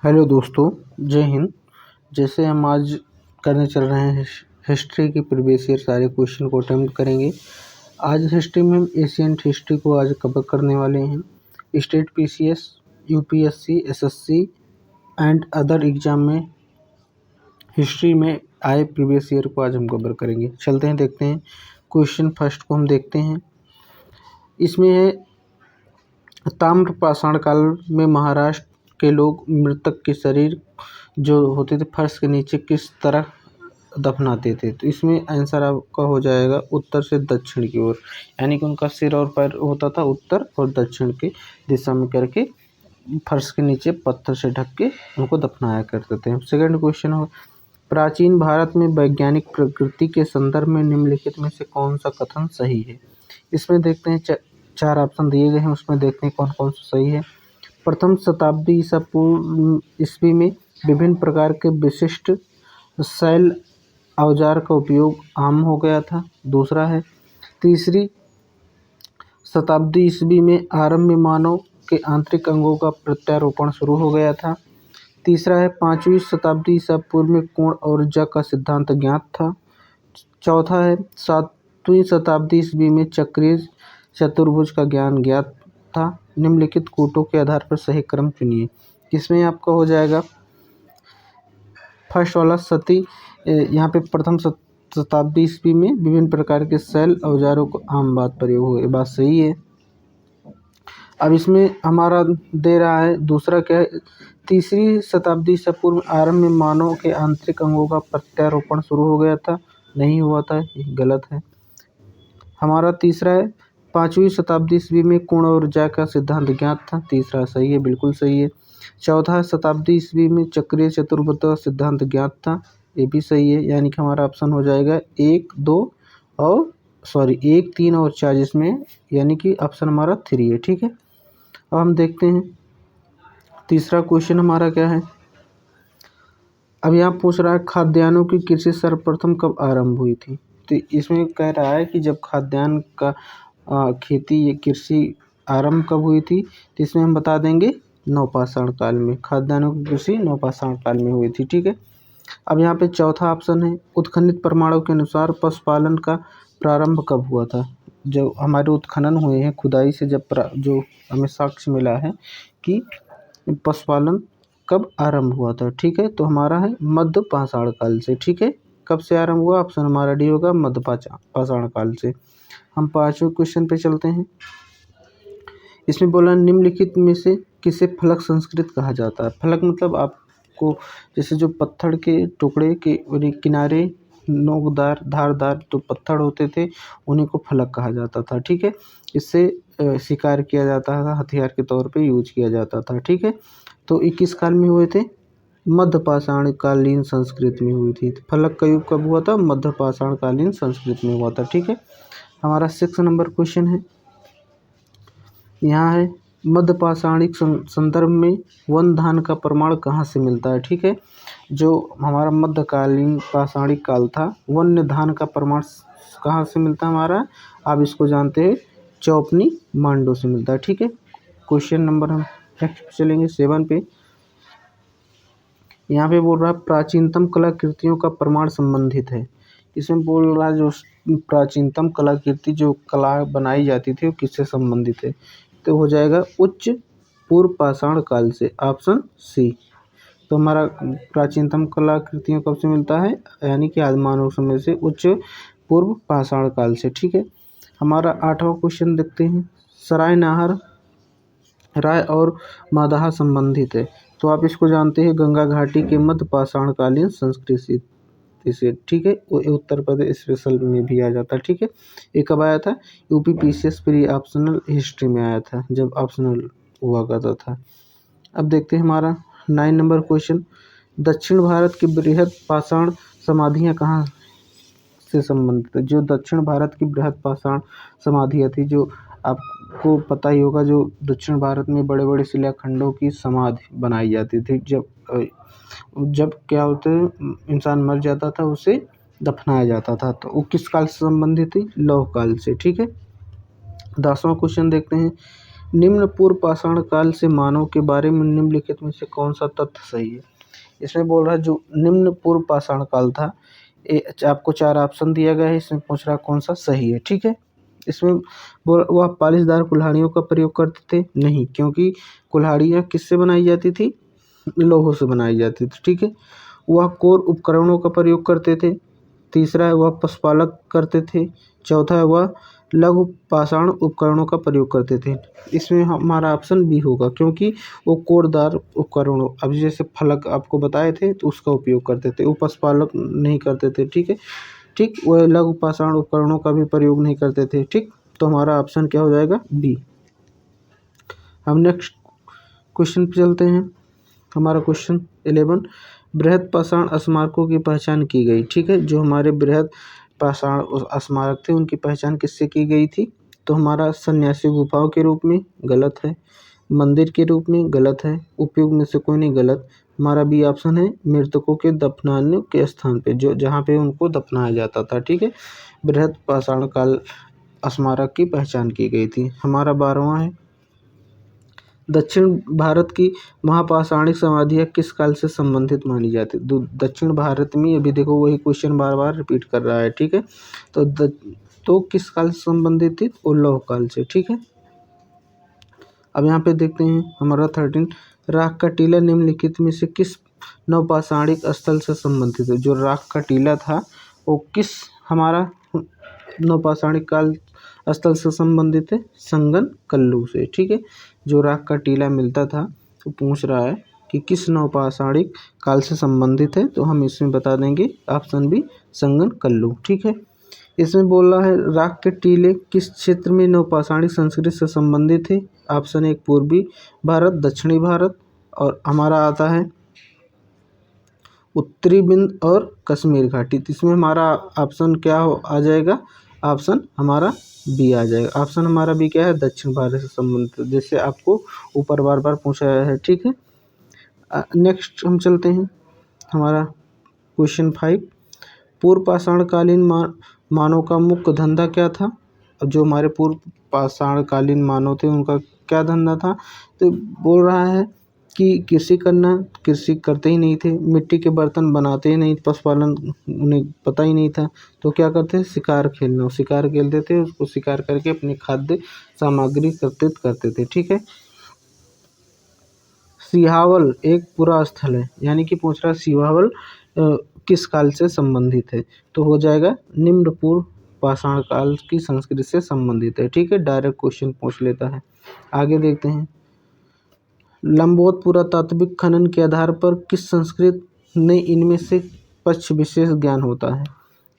Hello दोस्तों, जय हिंद। जैसे हम आज करने चल रहे हैं हिस्ट्री के प्रीवियस ईयर सारे क्वेश्चन को अटेम्प्ट करेंगे। आज हिस्ट्री में हम एशियंट हिस्ट्री को आज कवर करने वाले हैं। State PCS, UPSC, SSC and other exam में हिस्ट्री में आए प्रीवियस ईयर को आज हम कवर करेंगे। चलते हैं, देखते हैं क्वेश्चन। फर्स्ट को हम देखते हैं। इसमें है ताम्र पाषाण काल में महाराष्ट्र के लोग मृतक के शरीर जो होते थे फर्श के नीचे किस तरह दफनाते थे। तो इसमें आंसर आपका हो जाएगा उत्तर से दक्षिण की ओर, यानी कि उनका सिर और पैर होता था उत्तर और दक्षिण की दिशा में करके फर्श के नीचे पत्थर से ढक के उनको दफनाया करते थे। सेकंड क्वेश्चन हो, प्राचीन भारत में वैज्ञानिक प्रकृति के संदर्भ में निम्नलिखित में से कौन सा कथन सही है। इसमें देखते हैं चार ऑप्शन दिए गए हैं, उसमें देखते हैं कौन कौन सा सही है। प्रथम शताब्दी ईसा पूर्व ईस्वी में विभिन्न प्रकार के विशिष्ट शैल औजार का उपयोग आम हो गया था। दूसरा है तीसरी शताब्दी ईस्वी में आरंभ में मानव के आंतरिक अंगों का प्रत्यारोपण शुरू हो गया था। तीसरा है पाँचवीं शताब्दी ईसा पूर्व में कोण और ऊर्जा का सिद्धांत ज्ञात था। चौथा है सातवीं शताब्दी ईस्वी में चक्रीय चतुर्भुज का ज्ञान ज्ञात था। निम्नलिखित कूटों के आधार पर सही क्रम चुनिए। इसमें आपका हो जाएगा फर्स्ट वाला सती, यहाँ पे प्रथम शताब्दी ईस्वी में विभिन्न प्रकार के शैल औजारों को आम बात प्रयोग हुए, बात सही है। अब इसमें हमारा दे रहा है दूसरा क्या है, तीसरी शताब्दी ईसा पूर्व आरंभ में मानव के आंतरिक अंगों का प्रत्यारोपण शुरू हो गया था, नहीं हुआ था, ये गलत है। हमारा तीसरा है पाँचवीं शताब्दी ईस्वी में कोण और ऊर्जा का सिद्धांत ज्ञात था, तीसरा सही है, बिल्कुल सही है। चौथा शताब्दी ईस्वी में चक्रीय चतुर्भुज का सिद्धांत ज्ञात था, ये भी सही है, यानी कि हमारा ऑप्शन हो जाएगा 1, 2 और 1, 3 और 4, जिसमें यानी कि ऑप्शन हमारा 3 है। ठीक है, अब हम देखते हैं तीसरा क्वेश्चन हमारा क्या है। अब यहाँ पूछ रहा है खाद्यान्नों की कृषि सर्वप्रथम कब आरंभ हुई थी। तो इसमें कह रहा है कि जब खाद्यान्न का खेती ये कृषि आरंभ कब हुई थी, तो इसमें हम बता देंगे नवपाषाण काल में। खाद्यान्नों की कृषि नवपाषाण काल में हुई थी। ठीक है, अब यहाँ पे चौथा ऑप्शन है उत्खनित प्रमाणों के अनुसार पशुपालन का प्रारंभ कब हुआ था। जो हमारे उत्खनन हुए हैं खुदाई से जो हमें साक्ष्य मिला है कि पशुपालन कब आरंभ हुआ था। ठीक है, तो हमारा है मध्य पाषाण काल से। ठीक है, कब से आरंभ हुआ, ऑप्शन हमारा डी होगा मध्य पाषाण काल से। हम पांचवें क्वेश्चन पे चलते हैं। इसमें बोला निम्नलिखित में से किसे फलक संस्कृत कहा जाता है। फलक मतलब आपको जैसे जो पत्थर के टुकड़े के किनारे नोकदार धारदार जो पत्थर होते थे उन्हीं को फलक कहा जाता था। ठीक है, इससे शिकार किया जाता था, हथियार के तौर पे यूज किया जाता था। ठीक है, तो 21 काल में हुए थे, मध्य पाषाण कालीन संस्कृत में हुई थी। फलक का युग कब हुआ था, मध्य पाषाण कालीन संस्कृत में हुआ था। ठीक है, हमारा 6 नंबर क्वेश्चन है, यहाँ है मध्य पाषाणिक संदर्भ में वन धान का प्रमाण कहाँ से मिलता है। ठीक है, जो हमारा मध्यकालीन पाषाणिक काल था, वन्य धान का प्रमाण कहाँ से मिलता है हमारा, आप इसको जानते हैं चौपनी मांडो से मिलता है। ठीक है, क्वेश्चन नंबर हम नेक्स्ट चलेंगे 7 पे। यहाँ पे बोल रहा है प्राचीनतम कलाकृतियों का प्रमाण संबंधित है। इसमें बोल रहा है जो प्राचीनतम कलाकृति जो कला बनाई जाती थी वो किससे संबंधित है, तो हो जाएगा उच्च पूर्व पाषाण काल से, ऑप्शन सी। तो हमारा प्राचीनतम कलाकृतियों कब से मिलता है, यानी कि आदिमानव समय से, उच्च पूर्व पाषाण काल से। ठीक है, हमारा 8वां क्वेश्चन देखते हैं। सराय नाहर राय और मादाहा संबंधित है, तो आप इसको जानते हैं गंगा घाटी के मध्य पाषाण कालीन संस्कृति से। ठीक है, वो उत्तर प्रदेश स्पेशल में भी आ जाता है। ठीक है, ये कब आया था, UP PCS pre optional history में आया था, जब ऑप्शनल हुआ करता था। अब देखते हैं हमारा 9 नंबर क्वेश्चन। दक्षिण भारत की बृहद पाषाण समाधियाँ कहाँ से संबंधित है। जो दक्षिण भारत की बृहद पाषाण समाधियाँ थी, जो आपको पता ही होगा, जो दक्षिण भारत में बड़े बड़े शिलाखंडों की समाधि बनाई जाती थी। जब क्या होता है, इंसान मर जाता था उसे दफनाया जाता था, तो वो किस काल से संबंधित थी, लौह काल से। ठीक है, 10वां क्वेश्चन देखते हैं। निम्न पूर्व पाषाण काल से मानव के बारे में निम्नलिखित में से कौन सा तथ्य सही है। इसमें बोल रहा है जो निम्न पूर्व पाषाण काल था, आपको 4 ऑप्शन दिया गया है, इसमें पूछ रहा कौन सा सही है। ठीक है, इसमें वह पालिशदार कुल्हाड़ियों का प्रयोग करते थे, नहीं, क्योंकि कुल्हाड़ियाँ किससे बनाई जाती थी, लोहों से बनाई जाती थी। ठीक है, वह कोर उपकरणों का प्रयोग करते थे। तीसरा है वह पशुपालक करते थे। चौथा है वह लघु पाषाण उपकरणों का प्रयोग करते थे। इसमें हमारा ऑप्शन बी होगा, क्योंकि वो कोरदार उपकरणों, अब जैसे फलक आपको बताए थे तो उसका उपयोग करते थे, वो पशुपालक नहीं करते थे। ठीक है, ठीक, वह लघु पाषाण उपकरणों का भी प्रयोग नहीं करते थे। ठीक, तो हमारा ऑप्शन क्या हो जाएगा, बी। हम नेक्स्ट क्वेश्चन पे चलते हैं। हमारा क्वेश्चन 11, बृहद पाषाण स्मारकों की पहचान की गई। ठीक है, जो हमारे बृहद पाषाण स्मारक थे उनकी पहचान किससे की गई थी, तो हमारा सन्यासी गुफाओं के रूप में, गलत है। मंदिर के रूप में, गलत है। उपयोग में से कोई नहीं, गलत। हमारा बी ऑप्शन है मृतकों के दफनाने के स्थान पे, जो जहाँ पे उनको दफनाया जाता था। ठीक है, बृहद पाषाण काल स्मारक की पहचान की गई थी। हमारा 12वां है, दक्षिण भारत की महापाषाणिक समाधियाँ किस काल से संबंधित मानी जाती है। दक्षिण भारत में, अभी देखो वही क्वेश्चन बार बार रिपीट कर रहा है। ठीक है, तो किस काल से संबंधित थी, लौह काल से। ठीक है, अब यहाँ पे देखते हैं हमारा 13, राख का टीला निम्नलिखित में से किस नवपाषाणिक स्थल से संबंधित है। जो राख का टीला था वो किस हमारा नवपाषाणिक काल स्थल से संबंधित है, संगन कल्लू से। ठीक है, जो राख का टीला मिलता था तो पूछ रहा है कि किस नवपाषाणिक काल से संबंधित है, तो हम इसमें बता देंगे ऑप्शन बी, संगन कल्लू। ठीक है, इसमें बोल रहा है राख के टीले किस क्षेत्र में नवपाषाणिक संस्कृति से संबंधित है। ऑप्शन एक, पूर्वी भारत, दक्षिणी भारत, और हमारा आता है उत्तरी बिंद और कश्मीर घाटी। तो इसमें हमारा ऑप्शन क्या आ जाएगा, ऑप्शन हमारा बी आ जाएगा। ऑप्शन हमारा बी क्या है, दक्षिण भारत से संबंधित, जैसे आपको ऊपर बार बार पूछा है। ठीक है, नेक्स्ट हम चलते हैं हमारा क्वेश्चन 5, पूर्व पाषाणकालीन मानव का मुख्य धंधा क्या था। अब जो हमारे पूर्व पाषाणकालीन मानव थे उनका क्या धंधा था, तो बोल रहा है कि कृषि करना, कृषि करते ही नहीं थे, मिट्टी के बर्तन बनाते ही नहीं, पशुपालन उन्हें पता ही नहीं था, तो क्या करते थे, शिकार खेलना, शिकार खेलते थे, उसको शिकार करके अपनी खाद्य सामग्री एकत्रित करते थे। ठीक है, सिहावल एक पुरा स्थल है, यानी कि पूछ रहा सिहावल किस काल से संबंधित है, तो हो जाएगा निम्न पूर्व पाषाण काल की संस्कृति से संबंधित है। ठीक है, डायरेक्ट क्वेश्चन पूछ लेता है। आगे देखते हैं, लंबोत पुरातात्विक खनन के आधार पर किस संस्कृति ने इनमें से पक्ष विशेष ज्ञान होता है।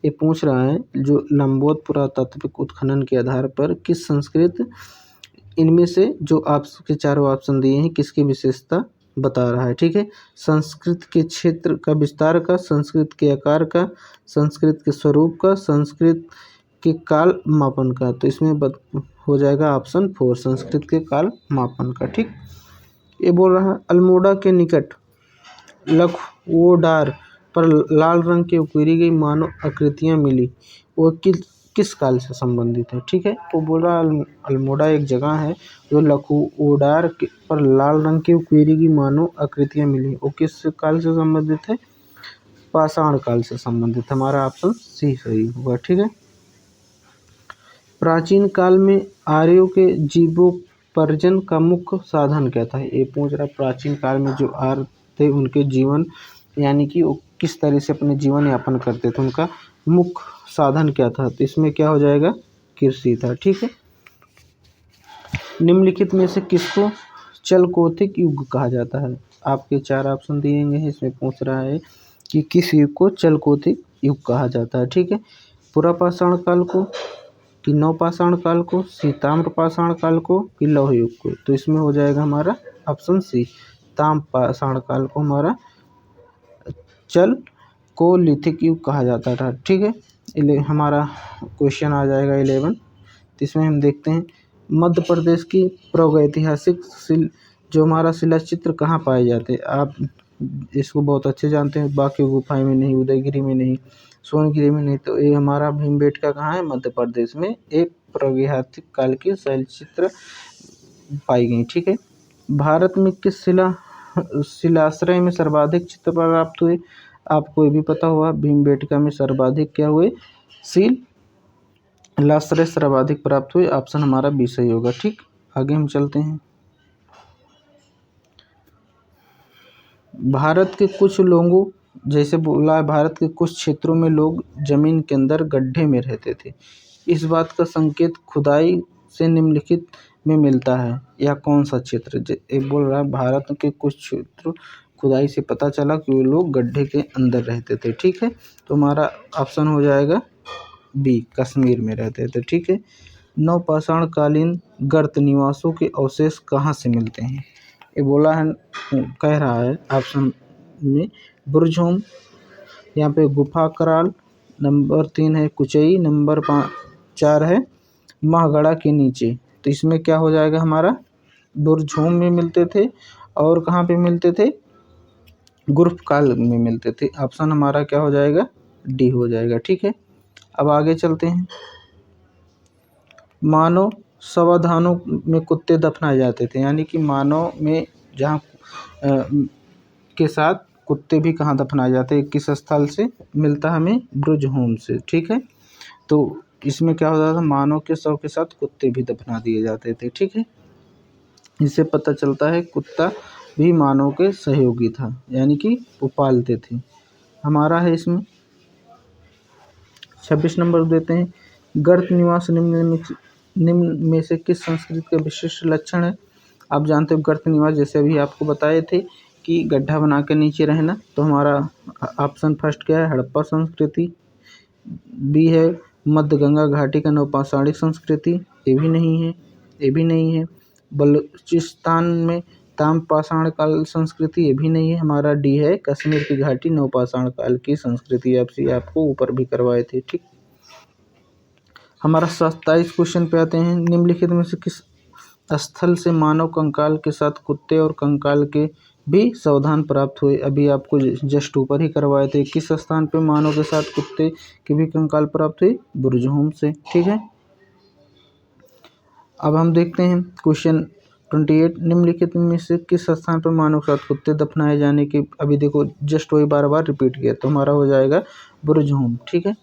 ये पूछ रहा है जो लंबोत पुरातात्विक उत्खनन के आधार पर किस संस्कृति, इनमें से जो आपके चारों ऑप्शन दिए हैं किसकी विशेषता बता रहा है। ठीक है, संस्कृत के क्षेत्र का विस्तार का, संस्कृत के आकार का, संस्कृत के स्वरूप का, संस्कृत के काल मापन का, तो इसमें हो जाएगा ऑप्शन 4, संस्कृत के काल मापन का। ठीक, ये बोल रहा है अल्मोड़ा के निकट लखओडार पर लाल रंग की उकेरी गई मानव आकृतियाँ मिली, वो किस काल से संबंधित है। ठीक है, तो बोल रहा है अल्मोड़ा एक जगह है जो लखओडार पर लाल रंग की उकेरी गई मानव आकृतियाँ मिली, वो किस काल से संबंधित है, पाषाण काल से संबंधित। हमारा ऑप्शन सी सही होगा। ठीक है, प्राचीन काल में आर्यों के जीवोपार्जन का मुख्य साधन क्या था। ये पूछ रहा प्राचीन काल में जो आर्य थे उनके जीवन, यानी कि वो किस तरह से अपने जीवन यापन करते थे, उनका मुख्य साधन क्या था, तो इसमें क्या हो जाएगा, कृषि था। ठीक है, निम्नलिखित में से किसको चलकोथिक युग कहा जाता है। आपके 4 ऑप्शन दिए गए हैं, इसमें पूछ रहा है कि किस युग को चलकोथिक युग कहा जाता है। ठीक है, पुरापाषाण काल को, कि नवपाषाण काल को, ताम्र पाषाण काल को, कि लौह युग को, तो इसमें हो जाएगा हमारा ऑप्शन सी, ताम्र पाषाण काल को हमारा चल को लिथिक युग कहा जाता था। ठीक है, हमारा क्वेश्चन आ जाएगा 11, तो इसमें हम देखते हैं मध्य प्रदेश की प्रागैतिहासिक जो हमारा शिला चित्र कहाँ पाए जाते हैं। आप इसको बहुत अच्छे जानते हैं, बाकी गुफाएं में नहीं, उदयगिरी में नहीं, सोनगिरी में नहीं, तो ये हमारा भीमबेटका कहाँ है, मध्य प्रदेश में। एक प्रागैतिहासिक काल की शैल चित्र पाई गई। ठीक है, भारत में किस शिलाश्रय में सर्वाधिक चित्र प्राप्त हुए? आपको ये भी पता होगा, भीमबेटका में सर्वाधिक क्या हुए? शिलाश्रय सर्वाधिक प्राप्त हुए। ऑप्शन हमारा बी सही होगा। ठीक, आगे हम चलते हैं। भारत के कुछ लोगों, जैसे बोला है, भारत के कुछ क्षेत्रों में लोग जमीन के अंदर गड्ढे में रहते थे। इस बात का संकेत खुदाई से निम्नलिखित में मिलता है। या कौन सा क्षेत्र? एक बोल रहा है भारत के कुछ क्षेत्र खुदाई से पता चला कि वो लोग गड्ढे के अंदर रहते थे। ठीक है, तो हमारा ऑप्शन हो जाएगा बी, कश्मीर में रहते थे। ठीक है, नवपाषाण कालीन गर्त निवासों के अवशेष कहाँ से मिलते हैं? ये बोला है, कह रहा है ऑप्शन में बुरझोम, यहाँ पे गुफा कराल, नंबर 3 है कुचई, नंबर 4 है महगढ़ा के नीचे। तो इसमें क्या हो जाएगा हमारा? बुरझोम में मिलते थे और कहाँ पे मिलते थे? गुरफकाल में मिलते थे। ऑप्शन हमारा क्या हो जाएगा? डी हो जाएगा। ठीक है, अब आगे चलते हैं। मानव समाधानों में कुत्ते दफनाए जाते थे, यानी कि मानव में जहाँ के साथ कुत्ते भी कहाँ दफनाए जाते हैं, किस स्थल से मिलता है हमें? बुरझोम से। ठीक है, तो इसमें क्या होता था? मानव के शव के साथ कुत्ते भी दफना दिए जाते थे। ठीक है, इससे पता चलता है कुत्ता भी मानव के सहयोगी था, यानी कि वो पालते थे। हमारा है इसमें 26 नंबर देते हैं। गर्त निवास निम्न में से किस संस्कृति का विशिष्ट लक्षण है? आप जानते हो गर्त निवास, जैसे अभी आपको बताए थे कि गड्ढा बना के नीचे रहना। तो हमारा ऑप्शन फर्स्ट क्या है? हड़प्पा संस्कृति। बी है मध्य गंगा घाटी का नवपाषाणिक संस्कृति, ये भी नहीं है। ये भी नहीं है। बलूचिस्तान में ताम्रपाषाण काल संस्कृति, ये भी नहीं है। हमारा डी है कश्मीर की घाटी नवपाषाण काल की संस्कृति। आपको ऊपर भी करवाए थे। ठीक, हमारा 27 क्वेश्चन पे आते हैं। निम्नलिखित में से किस स्थल से मानव कंकाल के साथ कुत्ते और कंकाल के भी सावधान प्राप्त हुए? अभी आपको जस्ट ऊपर ही करवाए थे। किस स्थान पे मानव के साथ कुत्ते के भी कंकाल प्राप्त हुए? बुरझोम से। ठीक है, अब हम देखते हैं क्वेश्चन 28। निम्नलिखित में से किस स्थान पर मानव के साथ कुत्ते दफनाए जाने की? अभी देखो जस्ट वही बार बार रिपीट किया, तो हमारा हो जाएगा बुरझोम। ठीक है,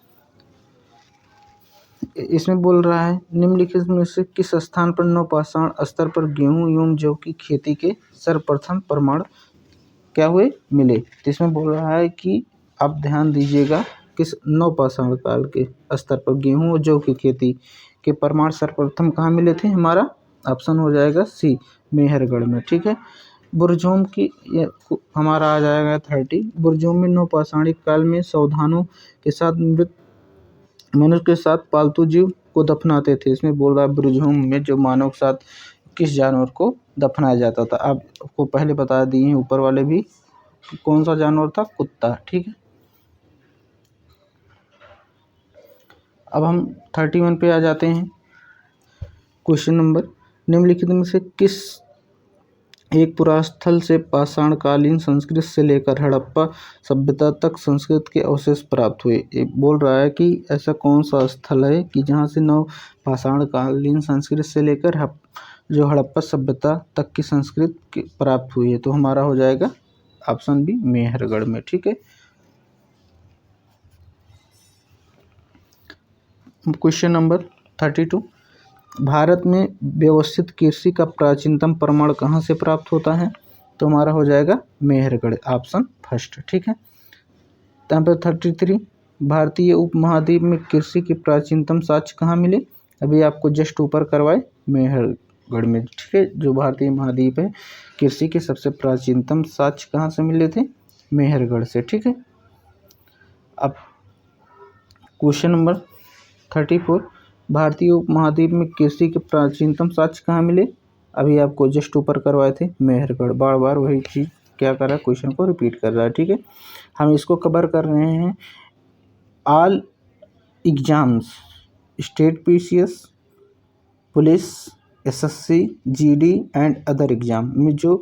इसमें बोल रहा है निम्नलिखित में से किस स्थान पर नवपाषाण स्तर पर गेहूं एवं जौ की खेती के सर्वप्रथम प्रमाण क्या हुए? मिले। तो इसमें बोल रहा है कि आप ध्यान दीजिएगा, किस नवपाषाण काल के स्तर पर गेहूं और जौ की खेती के प्रमाण सर्वप्रथम कहाँ मिले थे? हमारा ऑप्शन हो जाएगा सी, मेहरगढ़ में। ठीक है, बुरझोम की हमारा आ जाएगा 30। बुरझोम में नवपाषाणिक काल में सावधानों के साथ मृत मनुष्य के साथ पालतू जीव को दफनाते थे। इसमें बोल रहा है बुरझोम में जो मानव के साथ किस जानवर को दफनाया जाता था? आपको पहले बता दिए हैं ऊपर वाले भी, कौन सा जानवर था? कुत्ता। ठीक है, अब हम 31 पे आ जाते हैं। क्वेश्चन नंबर, निम्नलिखित में से किस एक पुरास्थल से पाषाणकालीन संस्कृत से लेकर हड़प्पा सभ्यता तक संस्कृत के अवशेष प्राप्त हुए? ये बोल रहा है कि ऐसा कौन सा स्थल है कि जहाँ से नव पाषाणकालीन संस्कृत से लेकर जो हड़प्पा सभ्यता तक की संस्कृत प्राप्त हुई है? तो हमारा हो जाएगा ऑप्शन बी, मेहरगढ़ में। ठीक है, क्वेश्चन नंबर 32। भारत में व्यवस्थित कृषि का प्राचीनतम प्रमाण कहाँ से प्राप्त होता है? तो हमारा हो जाएगा मेहरगढ़, ऑप्शन फर्स्ट। ठीक है, यहाँ पर 33। भारतीय उपमहाद्वीप में कृषि के प्राचीनतम साक्ष्य कहाँ मिले? अभी आपको जस्ट ऊपर करवाए, मेहरगढ़ में। ठीक है, जो भारतीय महाद्वीप है, कृषि के सबसे प्राचीनतम साक्ष्य कहाँ से मिले थे? मेहरगढ़ से। ठीक है, अब क्वेश्चन नंबर 34। भारतीय उपमहाद्वीप में कृषि के प्राचीनतम साक्ष्य कहाँ मिले? अभी आपको जस्ट ऊपर करवाए थे, मेहरगढ़। बार बार वही चीज़ क्या कर रहा है? क्वेश्चन को रिपीट कर रहा है। ठीक है, हम इसको कवर कर रहे हैं all exams, state PCS, police, SSC, GD and other exam में जो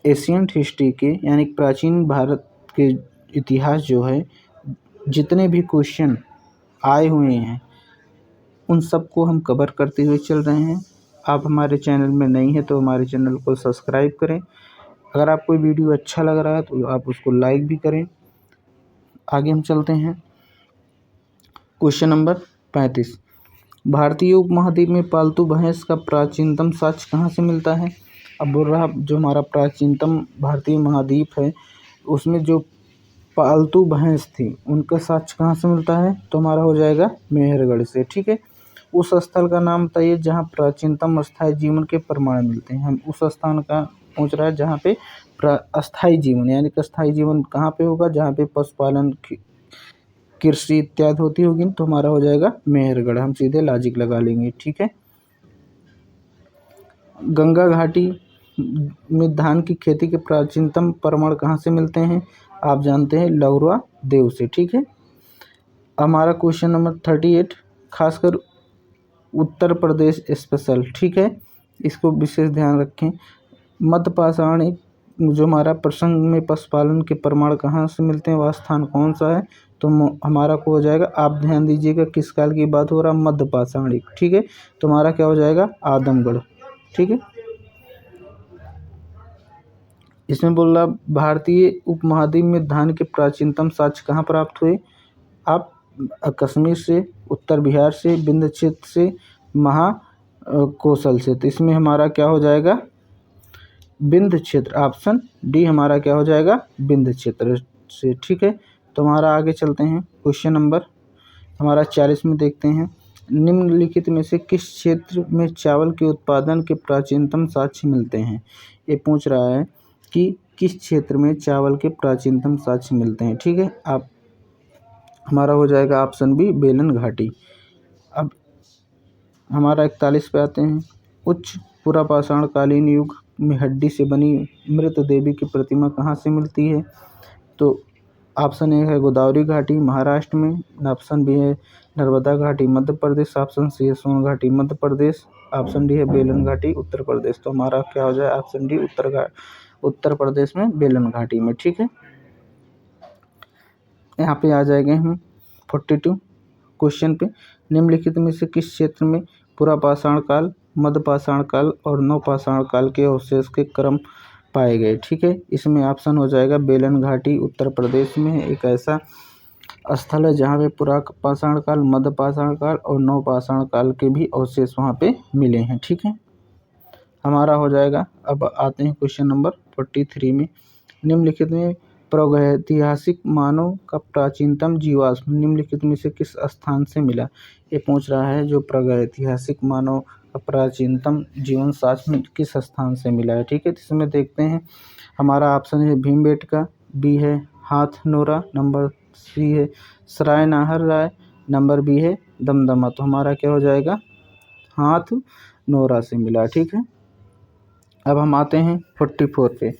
एशियंट हिस्ट्री के यानी प्राचीन भारत के इतिहास जो है, जितने भी क्वेश्चन आए हुए हैं उन सबको हम कवर करते हुए चल रहे हैं। आप हमारे चैनल में नई हैं तो हमारे चैनल को सब्सक्राइब करें। अगर आपको वीडियो अच्छा लग रहा है तो आप उसको लाइक भी करें। आगे हम चलते हैं। क्वेश्चन नंबर 35, भारतीय उपमहाद्वीप में पालतू भैंस का प्राचीनतम साक्ष्य कहाँ से मिलता है। अब बोल रहा जो हमारा प्राचीनतम भारतीय महाद्वीप है उसमें जो पालतू भैंस थी उनका साक्ष्य कहाँ से मिलता है, तो हमारा हो जाएगा मेहरगढ़ से। ठीक है, उस स्थल का नाम बताइए जहाँ प्राचीनतम अस्थायी जीवन के प्रमाण मिलते हैं। हम उस स्थान का पूछ रहा है जहाँ पे अस्थायी जीवन, यानी कि अस्थायी जीवन कहाँ पे होगा, जहाँ पे पशुपालन कृषि इत्यादि होती होगी, तो हमारा हो जाएगा मेहरगढ़। हम सीधे लॉजिक लगा लेंगे। ठीक है, गंगा घाटी में धान की खेती के प्राचीनतम प्रमाण कहाँ से मिलते हैं, आप जानते हैं लौरवा देव से। ठीक है, हमारा क्वेश्चन नंबर 38, खासकर उत्तर प्रदेश स्पेशल। ठीक है, इसको विशेष ध्यान रखें। मध्यपाषाण जो हमारा प्रसंग में पशुपालन के प्रमाण कहाँ से मिलते हैं, वह स्थान कौन सा है, तो हमारा को हो जाएगा, आप ध्यान दीजिएगा किस काल की बात हो रहा है, मध्यपाषाणिक। ठीक है, तो हमारा क्या हो जाएगा, आदमगढ़। ठीक है, इसमें बोल रहा भारतीय उपमहाद्वीप में धान के प्राचीनतम साक्ष्य कहाँ प्राप्त हुए, आप कश्मीर से, उत्तर बिहार से, विंध्य क्षेत्र से, महाकौशल से। तो इसमें हमारा क्या हो जाएगा, विंध्य क्षेत्र। ऑप्शन डी हमारा क्या हो जाएगा, विंध्य क्षेत्र से। ठीक है, तो हमारा आगे चलते हैं। क्वेश्चन नंबर हमारा 40 में देखते हैं, निम्नलिखित में से किस क्षेत्र में चावल के उत्पादन के प्राचीनतम साक्ष्य मिलते हैं। ये पूछ रहा है कि किस क्षेत्र में चावल के प्राचीनतम साक्ष्य मिलते हैं। ठीक है, आप हमारा हो जाएगा ऑप्शन बी बेलन घाटी। अब हमारा 41 पे आते हैं, उच्च पुरापाषाण कालीन युग में हड्डी से बनी मृत देवी की प्रतिमा कहाँ से मिलती है, तो ऑप्शन ए है गोदावरी घाटी महाराष्ट्र में, ऑप्शन बी है नर्मदा घाटी मध्य प्रदेश, ऑप्शन सी है सोन घाटी मध्य प्रदेश, ऑप्शन डी है बेलन घाटी उत्तर प्रदेश। तो हमारा क्या हो जाए, ऑप्शन डी उत्तर प्रदेश में बेलन घाटी में। ठीक है, यहाँ पे आ जाएंगे हम 42 क्वेश्चन पे, निम्नलिखित में से किस क्षेत्र में पुरापाषाण काल, मध्यपाषाण काल और नवपाषाण काल के अवशेष के क्रम पाए गए। ठीक है, इसमें ऑप्शन हो जाएगा बेलन घाटी उत्तर प्रदेश में एक ऐसा स्थल है जहाँ पे पुरापाषाण काल, मध्यपाषाण काल और नवपाषाण काल के भी अवशेष वहाँ पे मिले हैं। ठीक है, हमारा हो जाएगा। अब आते हैं क्वेश्चन नंबर 43 में, निम्नलिखित में प्रागैतिहासिक मानव का प्राचीनतम जीवाश्म निम्नलिखित में से किस स्थान से मिला। ये पूछ रहा है जो प्रागैतिहासिक मानव का प्राचीनतम जीवन साक्ष्य किस स्थान से मिला है। ठीक है, तो इसमें देखते हैं, हमारा ऑप्शन है भीमबेटका, बी है हाथनोरा, नंबर सी है सराय नाहर राय, नंबर बी है दमदमा। तो हमारा क्या हो जाएगा, हाथनोरा से मिला। ठीक है, अब हम आते हैं 44 पे,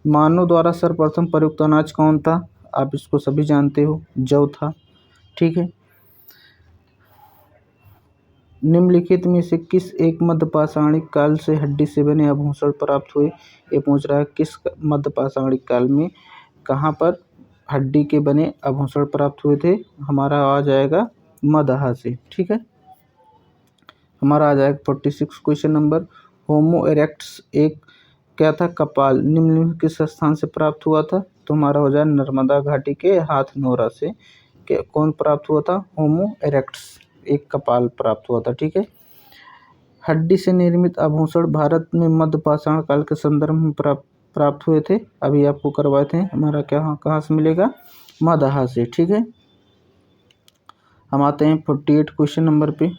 मानव द्वारा सर्वप्रथम प्रयुक्त अनाज कौन था, आप इसको सभी जानते हो, जौ था। ठीक है, निम्नलिखित में से किस एक मध्यपाषाणिक काल से हड्डी से बने आभूषण प्राप्त हुए। ये पूछ रहा है किस मध्यपाषाणिक काल में कहाँ पर हड्डी के बने आभूषण प्राप्त हुए थे, हमारा आ जाएगा मगध से। ठीक है, हमारा आ जाएगा 46 क्वेश्चन नंबर, होमो इरेक्टस एक क्या था, कपाल, निम्नलिखित किस स्थान से प्राप्त हुआ था, तो हमारा हो जाए नर्मदा घाटी के हाथनोरा से। कौन प्राप्त हुआ था, होमो इरेक्टस एक कपाल प्राप्त हुआ था। ठीक है, हड्डी से निर्मित आभूषण भारत में मध्यपाषाण काल के संदर्भ में प्राप्त हुए थे, अभी आपको करवाए थे। हमारा क्या कहाँ से मिलेगा, मगध से। ठीक है, हम आते हैं 48 क्वेश्चन नंबर पे,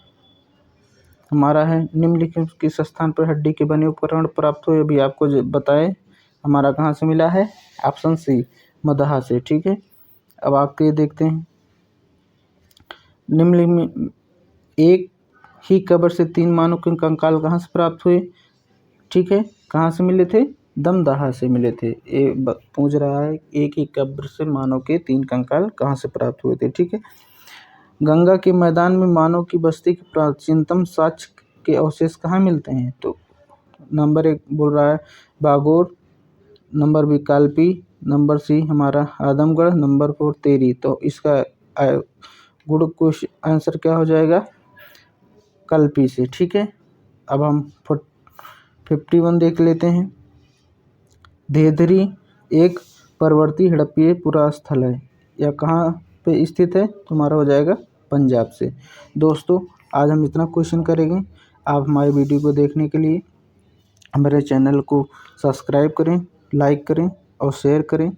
हमारा है निम्नलिखित किस स्थान पर हड्डी के बने उपकरण प्राप्त हुए, अभी आपको बताए, हमारा कहाँ से मिला है, ऑप्शन सी मगध से। ठीक है, अब आपके देखते हैं, निम्नलिखित में एक ही कब्र से 3 मानव के कंकाल कहाँ से प्राप्त हुए। ठीक है, कहाँ से मिले थे, दमदहा से मिले थे। ये पूछ रहा है एक ही कब्र से मानव के 3 कंकाल कहाँ से प्राप्त हुए थे। ठीक है, गंगा के मैदान में मानव की बस्ती के प्राचीनतम साक्ष्य के अवशेष कहाँ मिलते हैं, तो नंबर 1 बोल रहा है Bagore, number B Kalpi, number C हमारा आदमगढ़, नंबर 4 तेरी। तो इसका गुड क्वेश्चन आंसर क्या हो जाएगा, कल्पी से। ठीक है, अब हम 51 देख लेते हैं। धेधरी एक परवर्ती हड़प्पीय पुरास्थल है। यह कहाँ पे स्थित है? तुम्हारा हो जाएगा पंजाब से। दोस्तों आज हम इतना क्वेश्चन करेंगे। आप हमारे वीडियो को देखने के लिए हमारे चैनल को सब्सक्राइब करें, लाइक करें और शेयर करें।